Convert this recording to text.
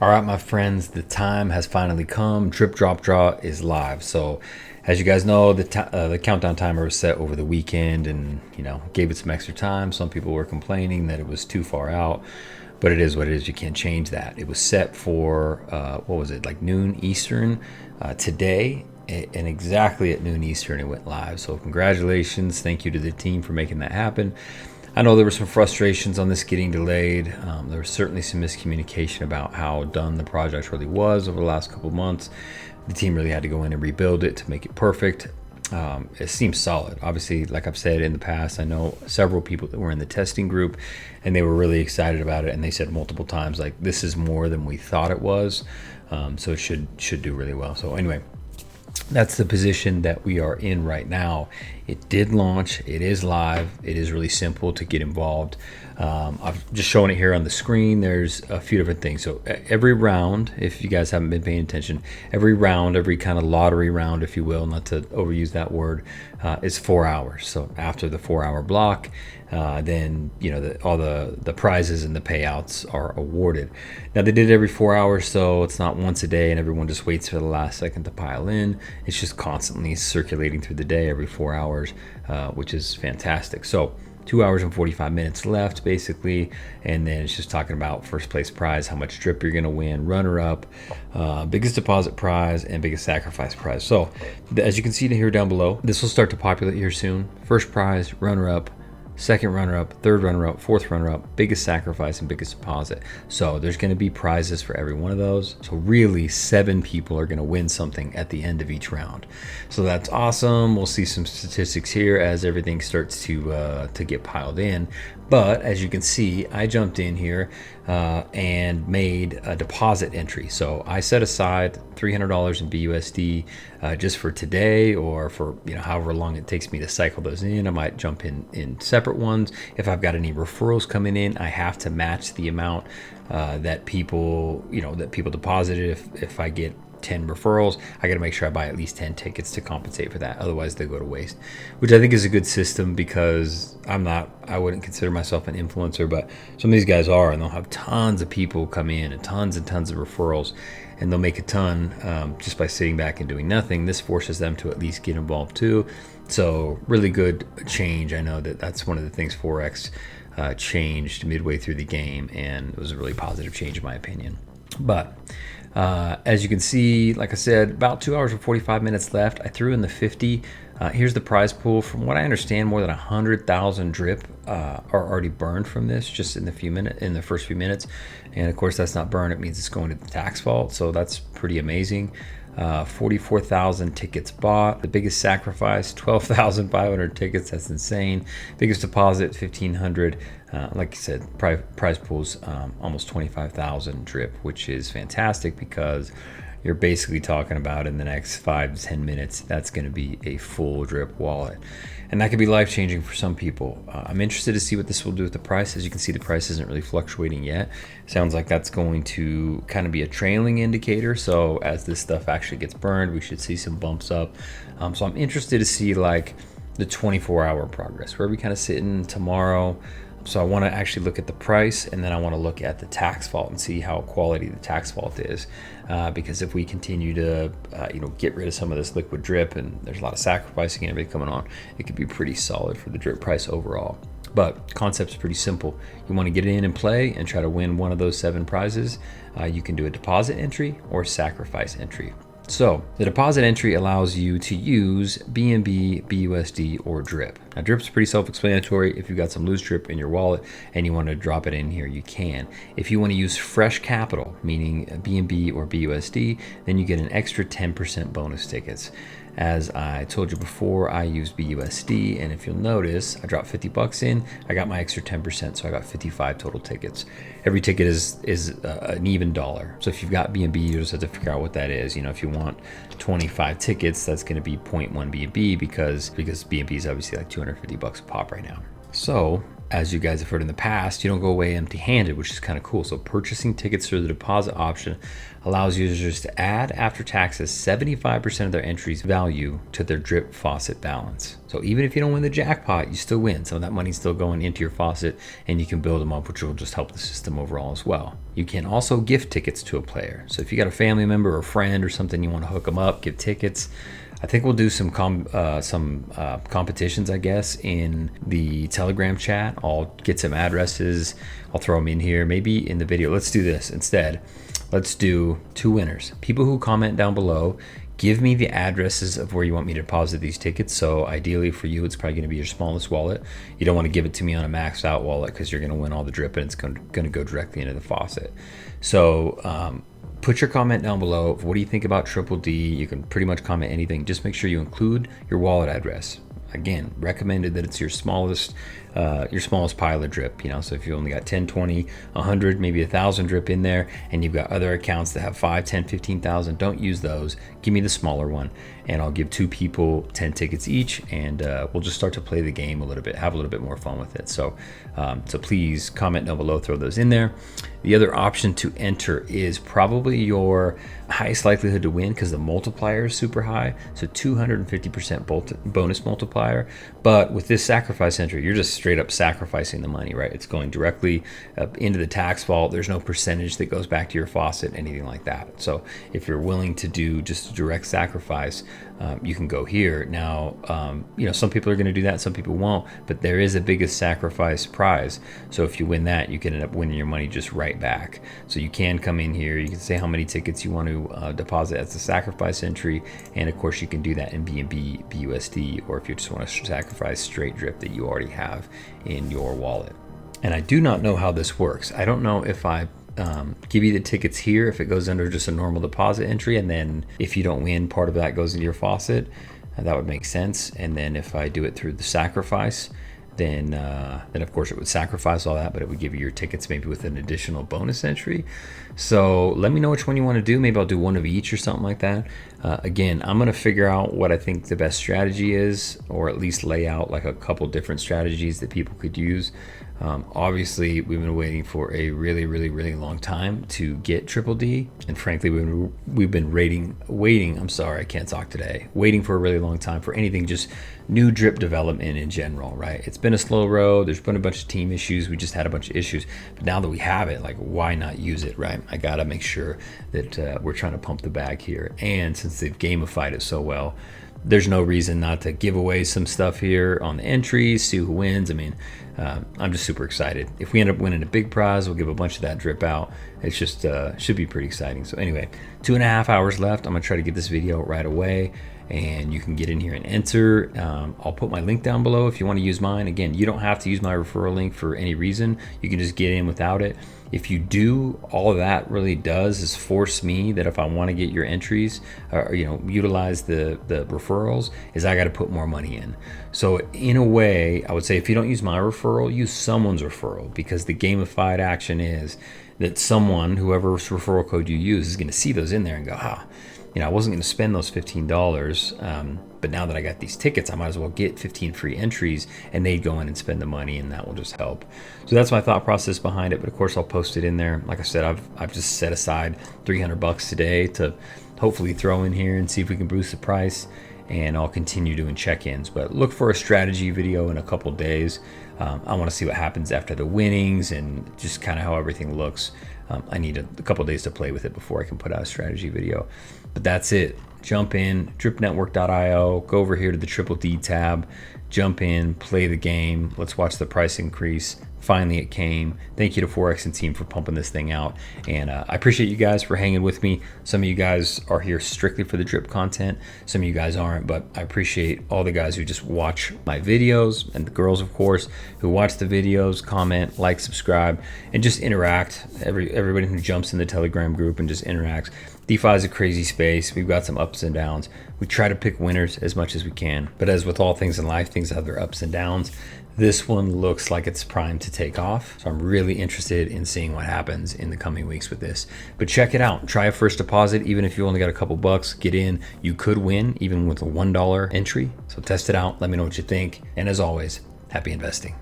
All right, my friends, the time has finally come. Drip Drop Draw is live. So, as you guys know, the countdown timer was set over the weekend, and gave it some extra time. Some people were complaining that it was too far out, but it is what it is. You can't change that. It was set for what was it, like noon Eastern today, and exactly at noon Eastern it went live. So, congratulations! Thank you to the team for making that happen. I know there were some frustrations on this getting delayed. There was certainly some miscommunication about how done the project really was over the last couple of months. The team really had to go in and rebuild it to make it perfect. It seems solid. Obviously, like I've said in the past, I know several people that were in the testing group and they were really excited about it. And they said multiple times, like, this is more than we thought it was. So it should do really well. So anyway, that's the position that we are in right now. It did launch. It is live. It is really simple to get involved. I've just shown it here on the screen. There's a few different things. So every round, if you guys haven't been paying attention, every round, every kind of lottery round, if you will, not to overuse that word, is 4 hours. So after the 4 hour block, then all the prizes and the payouts are awarded. Now they did it every 4 hours, so it's not once a day and everyone just waits for the last second to pile in. It's just constantly circulating through the day every 4 hours, which is fantastic. So 2 hours and 45 minutes left basically, and then it's just talking about first place prize, how much drip you're going to win, runner up, biggest deposit prize, and biggest sacrifice prize. So as you can see here down below, this will start to populate here soon. First prize, runner up, second runner-up, third runner-up, fourth runner-up, biggest sacrifice, and biggest deposit. So there's going to be prizes for every one of those. So really 7 people are going to win something at the end of each round. So that's awesome. We'll see some statistics here as everything starts to get piled in. But as you can see, I jumped in here and made a deposit entry. So I set aside $300 in BUSD just for today, or for however long it takes me to cycle those in. I might jump in separate ones. If I've got any referrals coming in, I have to match the amount that people deposited. If I get 10 referrals, I got to make sure I buy at least 10 tickets to compensate for that. Otherwise they go to waste, which I think is a good system, because I wouldn't consider myself an influencer, but some of these guys are, and they'll have tons of people come in and tons of referrals, and they'll make a ton just by sitting back and doing nothing. This forces them to at least get involved too. So really good change. I know that's one of the things Forex changed midway through the game, and it was a really positive change in my opinion. But as you can see, like I said, about 2 hours and 45 minutes left. I threw in the 50. Here's the prize pool. From what I understand, more than 100,000 drip are already burned from this just in the first few minutes. And of course, that's not burned. It means it's going to the tax vault. So that's pretty amazing. 44,000 tickets bought. The biggest sacrifice, 12,500 tickets. That's insane. Biggest deposit, 1,500. Like I said, prize pools almost 25,000 drip, which is fantastic, because you're basically talking about in the next 5 to 10 minutes, that's going to be a full drip wallet. And that could be life-changing for some people. I'm interested to see what this will do with the price. As you can see, the price isn't really fluctuating yet. Sounds like that's going to kind of be a trailing indicator. So as this stuff actually gets burned, we should see some bumps up. So I'm interested to see like the 24-hour progress. Where are we kind of sitting tomorrow? So I want to actually look at the price, and then I want to look at the tax vault and see how quality the tax vault is. Because if we continue to get rid of some of this liquid drip, and there's a lot of sacrificing and everything coming on, it could be pretty solid for the drip price overall. But concept's pretty simple. You want to get in and play and try to win one of those 7 prizes. You can do a deposit entry or sacrifice entry. So the deposit entry allows you to use BNB, BUSD, or drip. Now drip's pretty self-explanatory. If you've got some loose drip in your wallet and you want to drop it in here, you can. If you want to use fresh capital, meaning BNB or BUSD, then you get an extra 10% bonus tickets. As I told you before, I use BUSD, and if you'll notice, I dropped 50 bucks in, I got my extra 10%, so I got 55 total tickets. Every ticket is an even dollar. So if you've got BNB, you just have to figure out what that is. If you want 25 tickets, that's going to be 0.1 BNB, because BNB is obviously like 250 bucks a pop right now. So as you guys have heard in the past, you don't go away empty-handed, which is kind of cool. So purchasing tickets through the deposit option allows users to add after taxes 75% of their entry's value to their drip faucet balance. So even if you don't win the jackpot, you still win. Some of that money's still going into your faucet, and you can build them up, which will just help the system overall as well. You can also gift tickets to a player. So if you got a family member or a friend or something, you want to hook them up, give tickets. I think we'll do some competitions, I guess, in the Telegram chat. I'll get some addresses. I'll throw them in here, maybe in the video. Let's do this instead. Let's do 2 winners. People who comment down below, give me the addresses of where you want me to deposit these tickets. So ideally for you, it's probably going to be your smallest wallet. You don't want to give it to me on a maxed out wallet because you're going to win all the drip and it's going to go directly into the faucet. So put your comment down below. What do you think about Triple D? You can pretty much comment anything. Just make sure you include your wallet address. Again, recommended that it's your smallest pile of drip, you know. So if you only got 10, 20, 100, maybe 1,000 drip in there, and you've got other accounts that have 5, 10, 15,000, don't use those. Give me the smaller one, and I'll give 2 people 10 tickets each, and we'll just start to play the game a little bit, have a little bit more fun with it. So, so please comment down below, throw those in there. The other option to enter is probably your highest likelihood to win because the multiplier is super high. So 250% bonus multiplier. But with this sacrifice entry, you're just straight up sacrificing the money, right? It's going directly into the tax vault. There's no percentage that goes back to your faucet, anything like that. So if you're willing to do just a direct sacrifice, you can go here. Now, you know, some people are going to do that, some people won't, but there is a biggest sacrifice prize. So if you win that, you can end up winning your money just right back. So you can come in here, you can say how many tickets you want to deposit as a sacrifice entry, and of course you can do that in BNB, BUSD, or if you just want to sacrifice straight drip that you already have in your wallet. And I do not know how this works. I don't know if I give you the tickets here, if it goes under just a normal deposit entry, and then if you don't win, part of that goes into your faucet. That would make sense. And then if I do it through the sacrifice, then of course it would sacrifice all that, but it would give you your tickets maybe with an additional bonus entry. So let me know which one you want to do. Maybe I'll do one of each or something like that. Again, I'm going to figure out what I think the best strategy is, or at least lay out like a couple different strategies that people could use. Obviously, we've been waiting for a really long time to get Triple D, and frankly, we've been waiting. I'm sorry, I can't talk today. Waiting for a really long time for anything, just new drip development in general, right? It's been a slow road. There's been a bunch of team issues. We just had a bunch of issues, but now that we have it, like, why not use it, right? I gotta make sure that we're trying to pump the bag here, and since they've gamified it so well, there's no reason not to give away some stuff here on the entries, see who wins. I mean, I'm just super excited. If we end up winning a big prize, we'll give a bunch of that drip out. It's just should be pretty exciting. So anyway, 2.5 hours left. I'm gonna try to get this video right away, and you can get in here and enter. I'll put my link down below if you want to use mine. Again, you don't have to use my referral link for any reason. You can just get in without it. If you do, all that really does is force me that if I want to get your entries, or you know, utilize the referrals, is I got to put more money in. So in a way, I would say if you don't use my referral, use someone's referral, because the gamified action is that someone, whoever's referral code you use, is going to see those in there and go, you know, I wasn't going to spend those $15, but now that I got these tickets, I might as well get 15 free entries, and they'd go in and spend the money, and that will just help. So that's my thought process behind it. But of course, I'll post it in there. Like I said, I've just set aside $300 today to hopefully throw in here and see if we can boost the price, and I'll continue doing check-ins. But look for a strategy video in a couple days. I want to see what happens after the winnings and just kind of how everything looks. I need a couple days to play with it before I can put out a strategy video. But that's it. Jump in, dripnetwork.io, go over here to the Triple D tab, jump in, play the game. Let's watch the price increase. Finally, it came. Thank you to Forex and team for pumping this thing out. And I appreciate you guys for hanging with me. Some of you guys are here strictly for the drip content. Some of you guys aren't, but I appreciate all the guys who just watch my videos, and the girls, of course, who watch the videos, comment, like, subscribe, and just interact. Everybody who jumps in the Telegram group and just interacts. DeFi is a crazy space. We've got some ups and downs. We try to pick winners as much as we can. But as with all things in life, things have their ups and downs. This one looks like it's primed to take off. So I'm really interested in seeing what happens in the coming weeks with this. But check it out. Try a first deposit. Even if you only got a couple bucks, get in. You could win even with a $1 entry. So test it out. Let me know what you think. And as always, happy investing.